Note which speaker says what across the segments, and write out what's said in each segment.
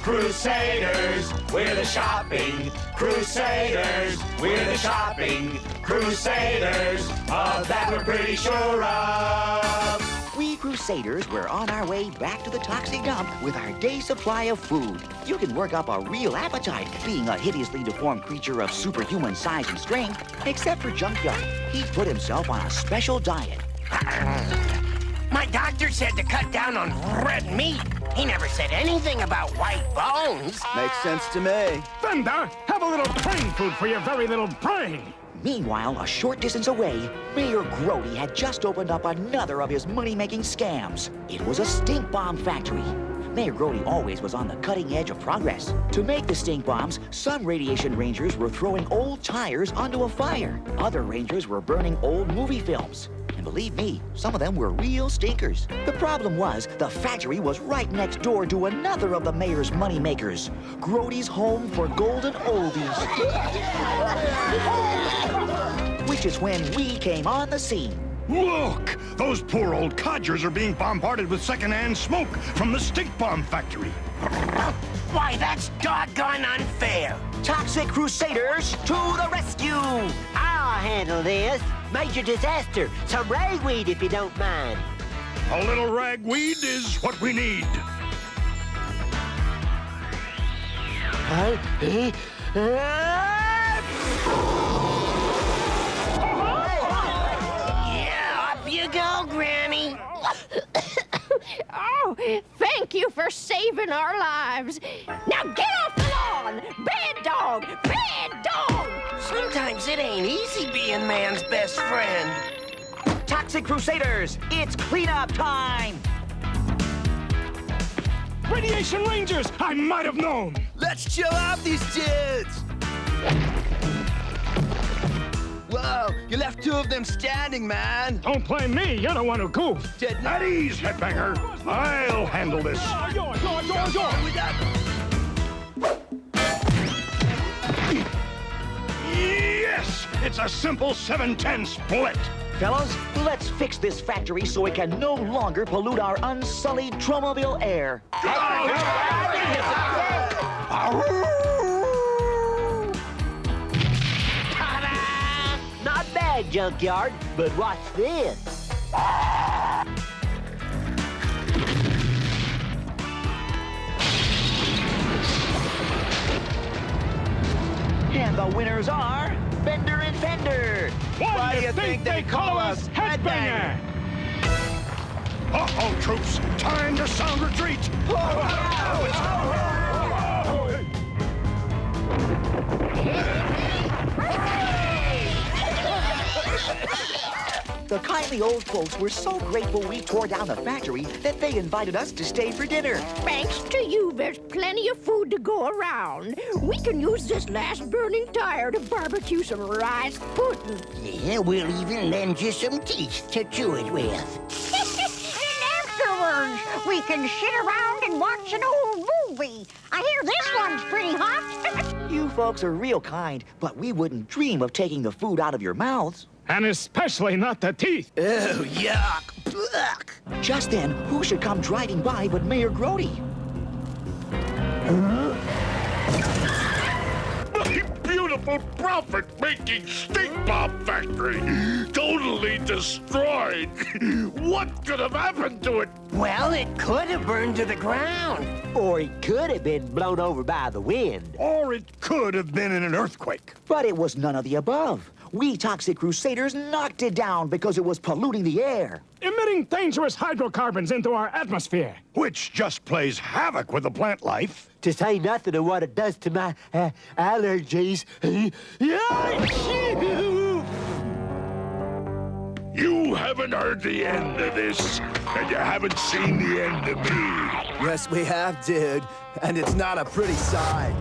Speaker 1: Crusaders, we're the shopping. Crusaders, we're the shopping. Crusaders, of that we're pretty sure of.
Speaker 2: We Crusaders were on our way back to the Toxic dump with our day's supply of food. You can work up a real appetite being a hideously deformed creature of superhuman size and strength, except for Junkyard. He put himself on a special diet.
Speaker 3: My doctor said to cut down on red meat. He never said anything about white bones.
Speaker 4: Makes sense to me.
Speaker 5: Thunder, have a little brain food for your very little brain.
Speaker 2: Meanwhile, a short distance away, Mayor Grody had just opened up another of his money-making scams. It was a stink bomb factory. Mayor Grody always was on the cutting edge of progress. To make the stink bombs, some radiation rangers were throwing old tires onto a fire. Other rangers were burning old movie films. And believe me, some of them were real stinkers. The problem was, the factory was right next door to another of the mayor's moneymakers, Grody's home for golden oldies. Which is when we came on the scene.
Speaker 6: Look! Those poor old codgers are being bombarded with secondhand smoke from the stink bomb factory.
Speaker 3: Why, that's doggone unfair.
Speaker 2: Toxic Crusaders to the rescue!
Speaker 7: I'll handle this. Major disaster. Some ragweed, if you don't mind.
Speaker 6: A little ragweed is what we need.
Speaker 3: Yeah, up you go, Granny.
Speaker 8: Oh, thank you for saving our lives. Now get off the lawn! Bad dog! Bad dog!
Speaker 3: Sometimes it ain't easy being man's best friend.
Speaker 2: Toxic Crusaders, it's cleanup time!
Speaker 5: Radiation Rangers, I might have known.
Speaker 4: Let's chill out these dudes! Whoa, you left two of them standing, man.
Speaker 5: Don't blame me, you're the one who goofed.
Speaker 6: At ease, headbanger. I'll handle this. Yes! It's a simple 7-10 split.
Speaker 2: Fellas, let's fix this factory so it can no longer pollute our unsullied Tromaville air.
Speaker 7: Ta-da! Not bad, Junkyard, but watch this.
Speaker 2: And the winners are Bender and Fender.
Speaker 5: Why do you think they call us Headbanger?
Speaker 6: Uh-oh, troops. Time to sound retreat.
Speaker 2: The kindly old folks were so grateful we tore down the factory that they invited us to stay for dinner.
Speaker 8: Thanks to you, there's plenty of food to go around. We can use this last burning tire to barbecue some rice pudding.
Speaker 3: Yeah, we'll even lend you some teeth to chew it with.
Speaker 9: And afterwards, we can sit around and watch an old movie. I hear this one's pretty hot.
Speaker 2: You folks are real kind, but we wouldn't dream of taking the food out of your mouths.
Speaker 5: And especially not the teeth.
Speaker 4: Ew, yuck. Ugh.
Speaker 2: Just then, who should come driving by but Mayor Grody?
Speaker 6: My beautiful profit-making stink bomb factory. Totally destroyed. What could have happened to it?
Speaker 3: Well, it could have burned to the ground.
Speaker 7: Or it could have been blown over by the wind.
Speaker 6: Or it could have been in an earthquake.
Speaker 2: But it was none of the above. We Toxic Crusaders knocked it down because it was polluting the air.
Speaker 5: Emitting dangerous hydrocarbons into our atmosphere.
Speaker 6: Which just plays havoc with the plant life.
Speaker 7: To say nothing of what it does to my allergies.
Speaker 6: You haven't heard the end of this, and you haven't seen the end of me.
Speaker 4: Yes, we have, dude. And it's not a pretty sight.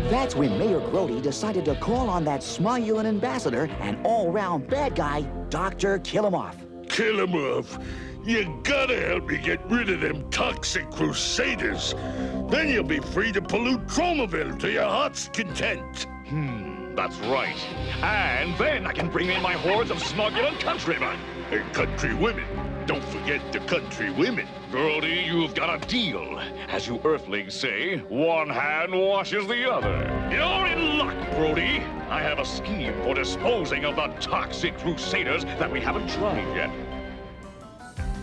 Speaker 2: That's when Mayor Grody decided to call on that smugglin' ambassador and all-round bad guy, Dr. Kill-Em-Off.
Speaker 6: Kill him off. You gotta help me get rid of them toxic Crusaders. Then you'll be free to pollute Tromaville to your heart's content.
Speaker 10: That's right. And then I can bring in my hordes of smuggling countrymen.
Speaker 6: And country women. don't forget the country women.
Speaker 10: Brody, you've got a deal. As you Earthlings say, one hand washes the other. You're in luck, Brody. I have a scheme for disposing of the Toxic Crusaders that we haven't tried yet.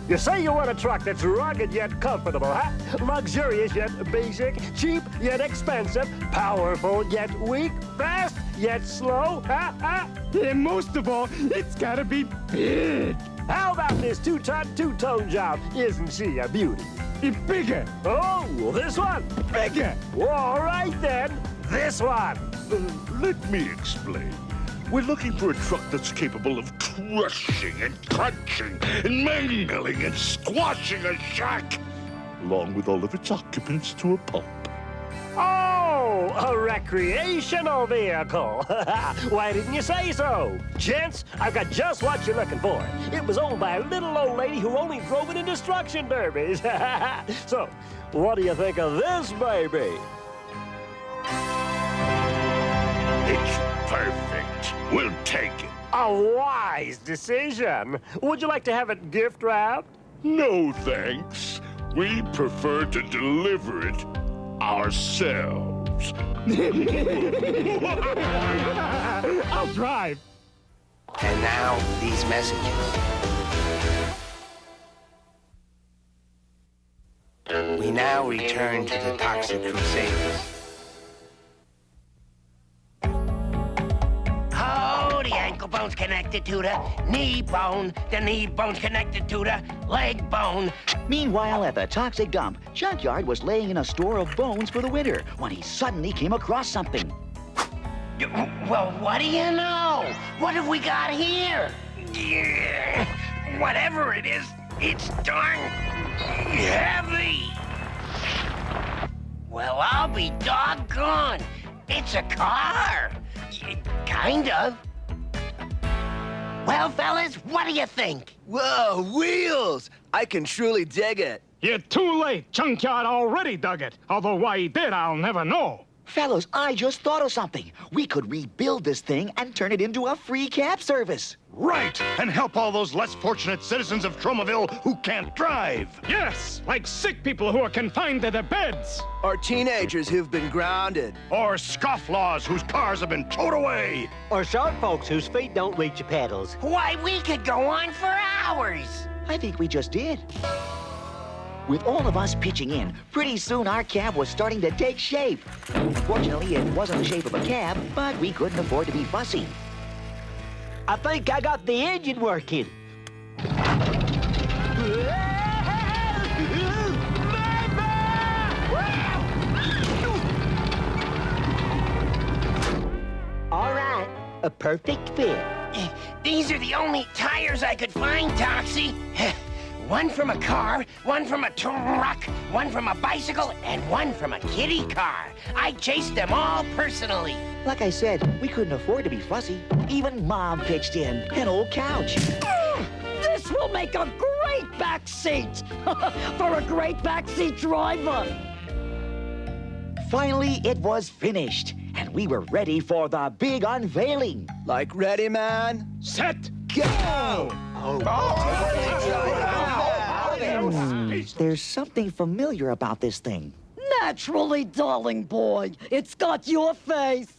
Speaker 5: You say you want a truck that's rugged yet comfortable, huh? Luxurious yet basic, cheap yet expensive, powerful yet weak, fast yet slow, huh? And most of all, it's gotta be big. How about this two-ton, two-tone job? Isn't she a beauty? It's bigger. Oh, this one? Bigger. All right then, this one.
Speaker 6: Let me explain. We're looking for a truck that's capable of crushing and crunching and mangling and squashing a shack, along with all of its occupants to a pulp.
Speaker 5: Oh, a recreational vehicle. Why didn't you say so? Gents, I've got just what you're looking for. It was owned by a little old lady who only drove it in destruction derbies. So, what do you think of this baby?
Speaker 6: It's perfect. We'll take it.
Speaker 5: A wise decision. Would you like to have it gift wrapped?
Speaker 6: No, thanks. We prefer to deliver it ourselves.
Speaker 5: I'll drive.
Speaker 3: And now, these messages. We now return to the Toxic Crusaders. Oh, the ankle bone's connected to the knee bone's connected to the leg bone.
Speaker 2: Meanwhile, at the toxic dump, Junkyard was laying in a store of bones for the winter when he suddenly came across something.
Speaker 3: Well, what do you know? What have we got here? Whatever it is, it's darn heavy. Well, I'll be doggone. It's a car. Kind of. Well, fellas, what do you think?
Speaker 4: Whoa, wheels! I can truly dig it.
Speaker 5: You're too late. Junkyard already dug it. Although why he did, I'll never know.
Speaker 2: Fellas, I just thought of something. We could rebuild this thing and turn it into a free cab service.
Speaker 1: Right, and help all those less fortunate citizens of Tromaville who can't drive.
Speaker 5: Yes, like sick people who are confined to their beds.
Speaker 4: Or teenagers who've been grounded.
Speaker 1: Or scofflaws whose cars have been towed away.
Speaker 7: Or short folks whose feet don't reach the pedals.
Speaker 3: Why, we could go on for hours.
Speaker 2: I think we just did. With all of us pitching in, pretty soon our cab was starting to take shape. Fortunately, it wasn't the shape of a cab, but we couldn't afford to be fussy.
Speaker 7: I think I got the engine working. All right, a perfect fit.
Speaker 3: These are the only tires I could find, Toxie. One from a car, one from a truck, one from a bicycle, and one from a kiddie car. I chased them all personally.
Speaker 2: Like I said, we couldn't afford to be fussy. Even Mom pitched in, an old couch.
Speaker 8: This will make a great back seat for a great backseat driver.
Speaker 2: Finally, it was finished, and we were ready for the big unveiling.
Speaker 4: Like ready, man?
Speaker 5: Set,
Speaker 4: Go!
Speaker 2: There's something familiar about this thing.
Speaker 8: Naturally, darling boy. It's got your face.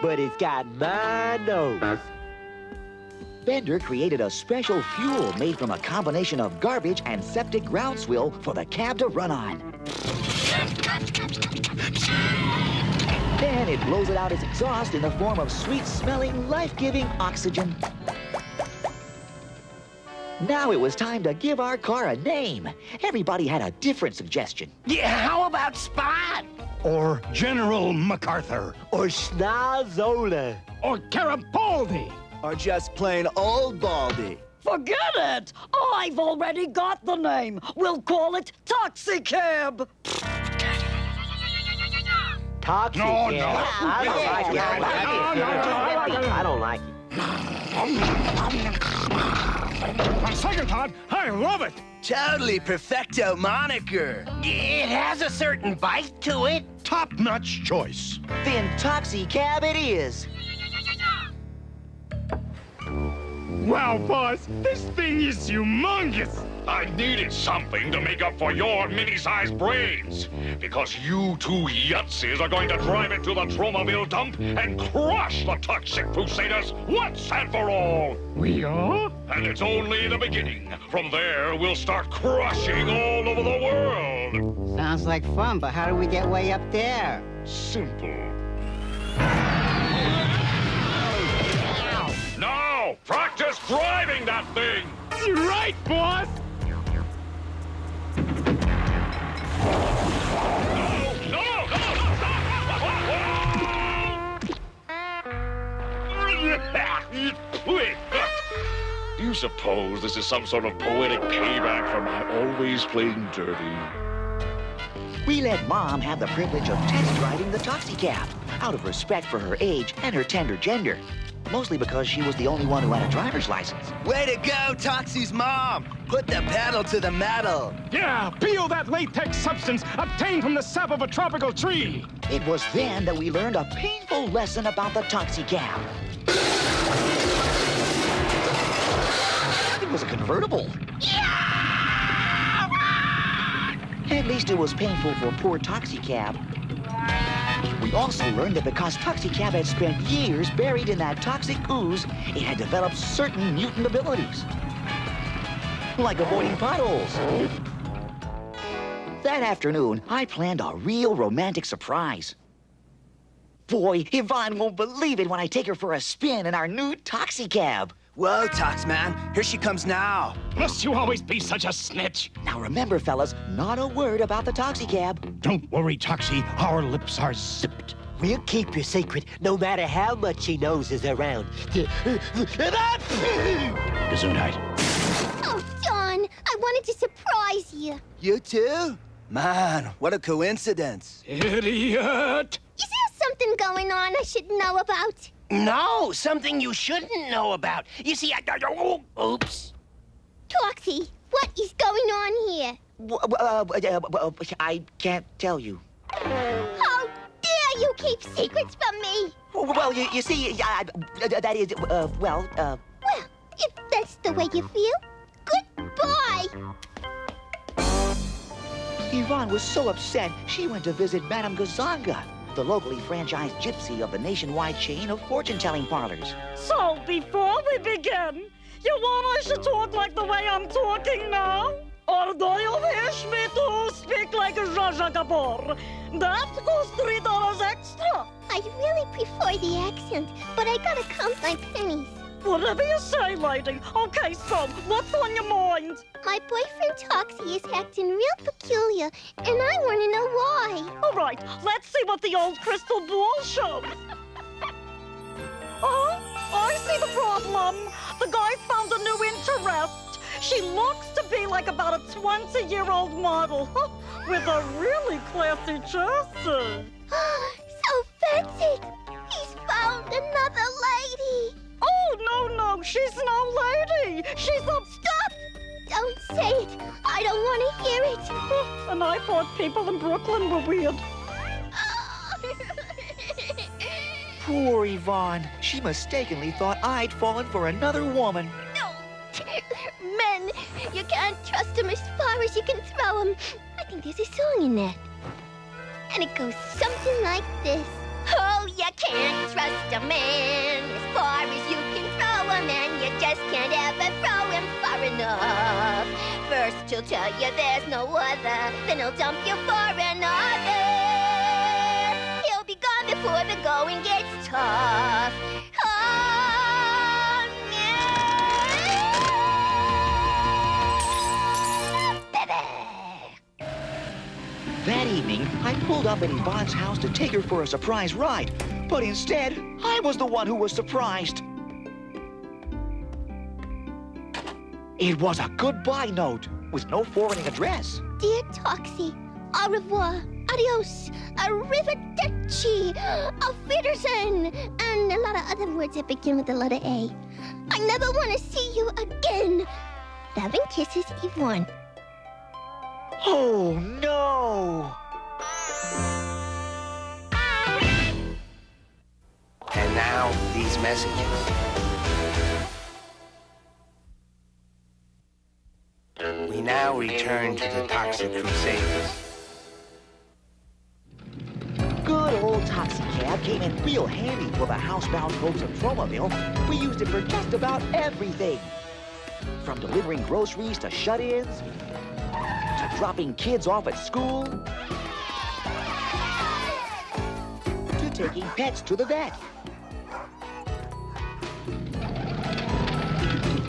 Speaker 7: But it's got my nose.
Speaker 2: Bender created a special fuel made from a combination of garbage and septic groundswell for the cab to run on. Then it blows it out as exhaust in the form of sweet-smelling, life-giving oxygen. Now it was time to give our car a name. Everybody had a different suggestion.
Speaker 3: Yeah, how about Spot?
Speaker 1: Or General MacArthur.
Speaker 7: Or Schnazola.
Speaker 5: or Garibaldi.
Speaker 4: Or just plain old Baldy.
Speaker 8: Forget it! I've already got the name. We'll call it Toxic Cab.
Speaker 7: Toxic.
Speaker 1: No,
Speaker 7: Cab.
Speaker 1: no.
Speaker 7: I don't like it. I don't like it.
Speaker 5: On second thought, I love it.
Speaker 4: Totally perfecto moniker.
Speaker 3: It has a certain bite to it.
Speaker 1: Top-notch choice.
Speaker 2: Then Toxic Cab it is.
Speaker 11: Wow, boss, this thing is humongous.
Speaker 10: I needed something to make up for your mini-sized brains. Because you two yutzes are going to drive it to the Tromaville dump and crush the Toxic Crusaders once and for all.
Speaker 11: We are?
Speaker 10: And it's only the beginning. From there, we'll start crushing all over the world.
Speaker 7: Sounds like fun, but how do we get way up there?
Speaker 10: Simple. Now, practice driving that thing!
Speaker 11: Right, boss!
Speaker 10: No, Do you suppose this is some sort of poetic payback for my always playing dirty?
Speaker 2: We let Mom have the privilege of test driving the Toxie cab, out of respect for her age and her tender gender. Mostly because she was the only one who had a driver's license.
Speaker 4: Way to go, Toxie's mom! Put the pedal to the metal.
Speaker 11: Yeah, peel that latex substance obtained from the sap of a tropical tree.
Speaker 2: It was then that we learned a painful lesson about the Toxie cab. It was a convertible. At least it was painful for poor Toxie cab. We also learned that because Toxie cab had spent years buried in that toxic ooze, it had developed certain mutant abilities. Like avoiding potholes. That afternoon, I planned a real romantic surprise. Boy, Yvonne won't believe it when I take her for a spin in our new Toxie cab.
Speaker 4: Whoa, Tox man, here she comes now.
Speaker 11: Must you always be such a snitch?
Speaker 2: Now remember, fellas, not a word about the Toxie cab.
Speaker 11: Don't worry, Toxie. Our lips are zipped.
Speaker 7: We'll keep your secret no matter how much she knows is around.
Speaker 11: Gesundheit.
Speaker 12: Oh, John, I wanted to surprise you.
Speaker 4: You too? Man, what a coincidence.
Speaker 11: Idiot!
Speaker 12: Is there something going on I should know about?
Speaker 3: No, something you shouldn't know about. You see, oops.
Speaker 12: Toxie, what is going on here?
Speaker 2: I can't tell you.
Speaker 12: How dare you keep secrets from me?
Speaker 2: Well, you see, that is,
Speaker 12: Well, if that's the way you feel, goodbye.
Speaker 2: Yvonne was so upset, she went to visit Madame Gazanga, the locally franchised gypsy of the nationwide chain of fortune-telling parlors.
Speaker 13: So, before we begin, you want I should talk like the way I'm talking now? Or do you wish me to speak like Raja Kapoor? That costs $3 extra.
Speaker 12: I really prefer the accent, but I gotta count my pennies.
Speaker 13: Whatever you say, lady. Okay, so, what's on your mind?
Speaker 12: My boyfriend Toxie is acting real peculiar, and I want to know why.
Speaker 13: All right, let's see what the old crystal ball shows. Oh, I see the problem. The guy found a new interest. She looks to be like about a 20-year-old model with a really classy chassis.
Speaker 12: So fancy! He's found another lady!
Speaker 13: Oh, no, she's no lady! She's a...
Speaker 12: Stop! Don't say it! I don't want to hear it!
Speaker 13: And I thought people in Brooklyn were weird.
Speaker 2: Poor Yvonne. She mistakenly thought I'd fallen for another woman.
Speaker 12: No! Men, you can't trust them as far as you can throw them. I think there's a song in that. And it goes something like this. Oh, you can't trust a man as far as you can throw him, and you just can't ever throw him far enough. First he'll tell you there's no other, then he'll dump you for another. He'll be gone before the going gets tough. Oh, yeah. Baby.
Speaker 2: That evening, I pulled up at Yvonne's house to take her for a surprise ride. But instead, I was the one who was surprised. It was a goodbye note with no forwarding address.
Speaker 12: Dear Toxie, au revoir, adios, arrivederci, auf Wiedersehen, and a lot of other words that begin with the letter A. I never want to see you again. Loving kisses, Yvonne.
Speaker 2: Oh, no!
Speaker 3: And now, these messages. return to the Toxic Crusaders.
Speaker 2: Good old Toxie cab came in real handy for the housebound folks of Tromaville. We used it for just about everything. From delivering groceries to shut-ins, to dropping kids off at school, to taking pets to the vet,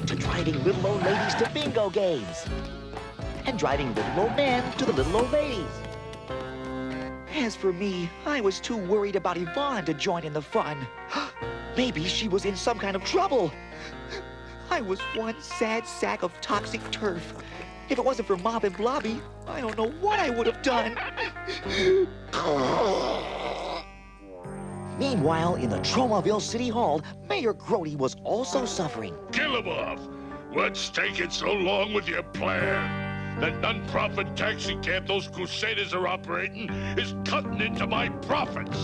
Speaker 2: to driving little old ladies to bingo games, and driving little old men to the little old ladies. As for me, I was too worried about Yvonne to join in the fun. Maybe she was in some kind of trouble. I was one sad sack of toxic turf. If it wasn't for Mop and Blobby, I don't know what I would have done. Meanwhile, in the Tromaville City Hall, Mayor Grody was also suffering.
Speaker 6: Kill him off! What's taking so long with your plan? That non-profit taxi cab those Crusaders are operating is cutting into my profits.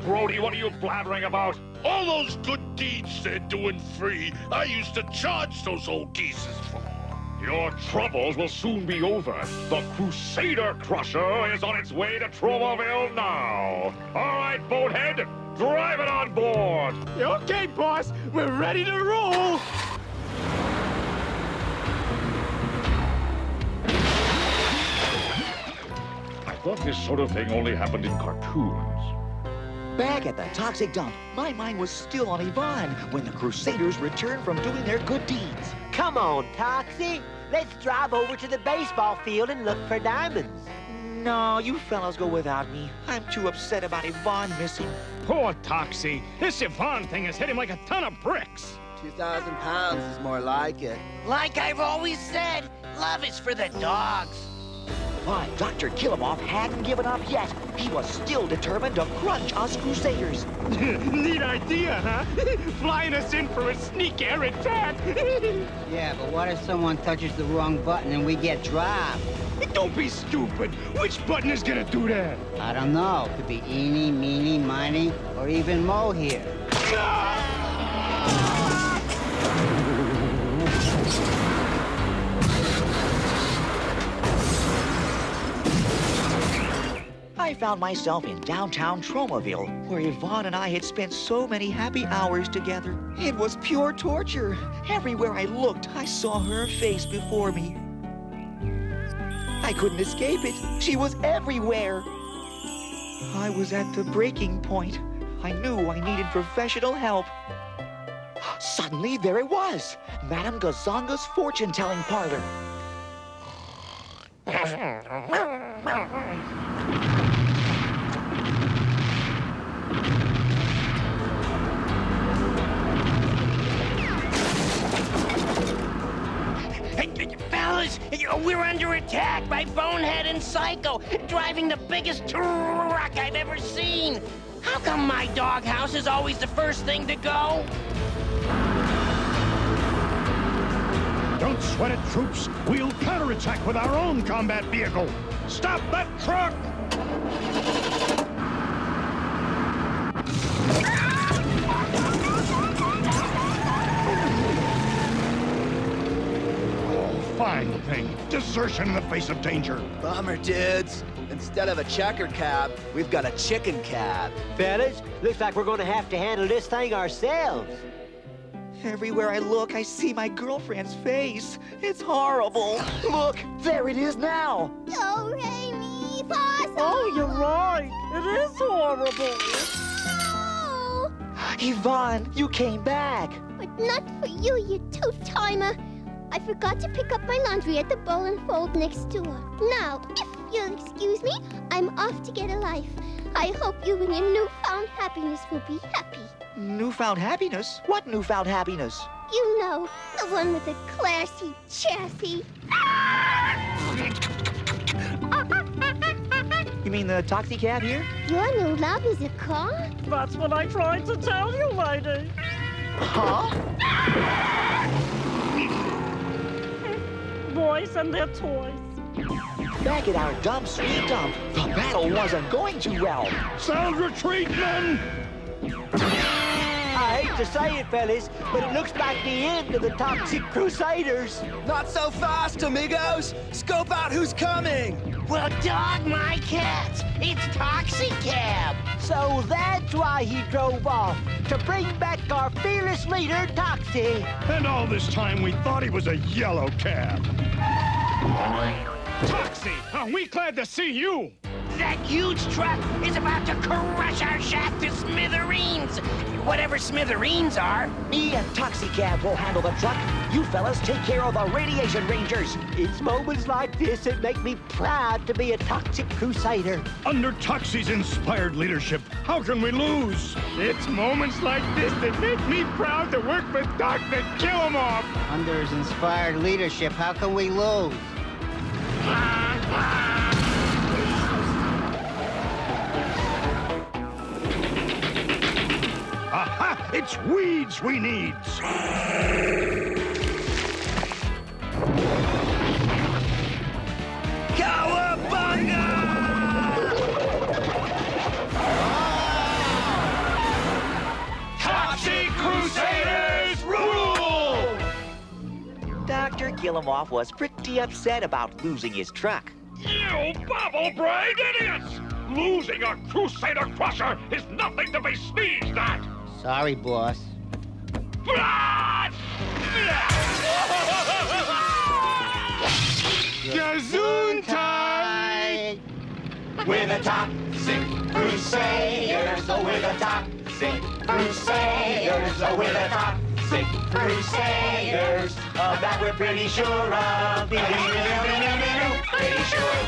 Speaker 10: Grody, what are you blathering about?
Speaker 6: All those good deeds they're doing free, I used to charge those old geezers for.
Speaker 10: Your troubles will soon be over. The Crusader Crusher is on its way to Tromaville now. All right, boathead, drive it on board.
Speaker 11: Okay, boss, we're ready to roll.
Speaker 10: I thought this sort of thing only happened in cartoons.
Speaker 2: Back at the toxic dump, my mind was still on Yvonne when the Crusaders returned from doing their good deeds.
Speaker 7: Come on, Toxie. Let's drive over to the baseball field and look for diamonds.
Speaker 2: No, you fellas go without me. I'm too upset about Yvonne missing.
Speaker 11: Poor Toxie. This Yvonne thing has hit him like a ton of bricks.
Speaker 4: 2,000 pounds is more like it.
Speaker 3: Like I've always said, love is for the dogs.
Speaker 2: But Dr. Killamoff hadn't given up yet. He was still determined to crunch us Crusaders.
Speaker 11: Neat idea, huh? Flying us in for a sneak air attack.
Speaker 14: Yeah, but what if someone touches the wrong button and we get dropped?
Speaker 11: Don't be stupid. Which button is gonna do that?
Speaker 14: I don't know. Could be eeny, meeny, miny, or even Mo here.
Speaker 2: I found myself in downtown Tromaville, where Yvonne and I had spent so many happy hours together. It was pure torture. Everywhere I looked, I saw her face before me. I couldn't escape it. She was everywhere. I was at the breaking point. I knew I needed professional help. Suddenly, there it was, Madame Gazonga's fortune-telling parlor.
Speaker 3: Fellas, we're under attack by Bonehead and Psycho, driving the biggest truck I've ever seen. How come my doghouse is always the first thing to go?
Speaker 11: Don't sweat it, troops. We'll counterattack with our own combat vehicle. Stop that truck! Fine thing. Desertion in the face of danger.
Speaker 4: Bummer, dudes. Instead of a checker cab, we've got a chicken cab.
Speaker 7: Fellas, looks like we're gonna have to handle this thing ourselves.
Speaker 2: Everywhere I look, I see my girlfriend's face. It's horrible. Look, there it is now.
Speaker 12: Do, re, mi, fa, sol.
Speaker 13: Oh, you're right. It is horrible.
Speaker 12: Oh.
Speaker 2: Yvonne, you came back.
Speaker 12: But not for you, you two-timer. I forgot to pick up my laundry at the bowl and fold next door. Now, if you'll excuse me, I'm off to get a life. I hope you and your newfound happiness will be happy.
Speaker 2: Newfound happiness? What newfound happiness?
Speaker 12: You know, the one with the classy chassis.
Speaker 2: You mean the Toxie cab here?
Speaker 12: Your new love is a car?
Speaker 13: That's what I tried to tell you, lady.
Speaker 2: Huh?
Speaker 13: Boys and their toys.
Speaker 2: Back at our dump, sweet dump, the battle wasn't going too well.
Speaker 11: Sound retreat, men!
Speaker 7: I hate to say it, fellas, but it looks like the end of the Toxic Crusaders.
Speaker 4: Not so fast, amigos! Scope out who's coming!
Speaker 3: Well, dog my cats! It's Toxic Cab!
Speaker 7: So that's why he drove off, to bring back our fearless leader, Toxie.
Speaker 11: And all this time we thought he was a yellow cab. Toxie, are we glad to see you?
Speaker 3: That huge truck is about to crush our shack to smithereens! Whatever smithereens are.
Speaker 2: Me and Toxic Cab will handle the truck. You fellas take care of the Radiation Rangers.
Speaker 7: It's moments like this that make me proud to be a Toxic Crusader.
Speaker 11: Under Toxie's inspired leadership, how can we lose? It's moments like this that make me proud to work with Doc to kill him off.
Speaker 14: Under his inspired leadership, how can we lose?
Speaker 11: Aha! It's weeds we need!
Speaker 4: Cowabunga!
Speaker 1: Toxic Crusaders rule!
Speaker 2: Dr. Killamoff was pretty upset about losing his truck.
Speaker 10: You bubble-brained idiots! Losing a Crusader Crusher is nothing to be sneezed at!
Speaker 14: Sorry, boss.
Speaker 11: Gesundheit!
Speaker 1: We're the Toxic Crusaders, oh, we're the Toxic Crusaders, oh, we're the Toxic Crusaders. Of that we're pretty sure of. Pretty sure.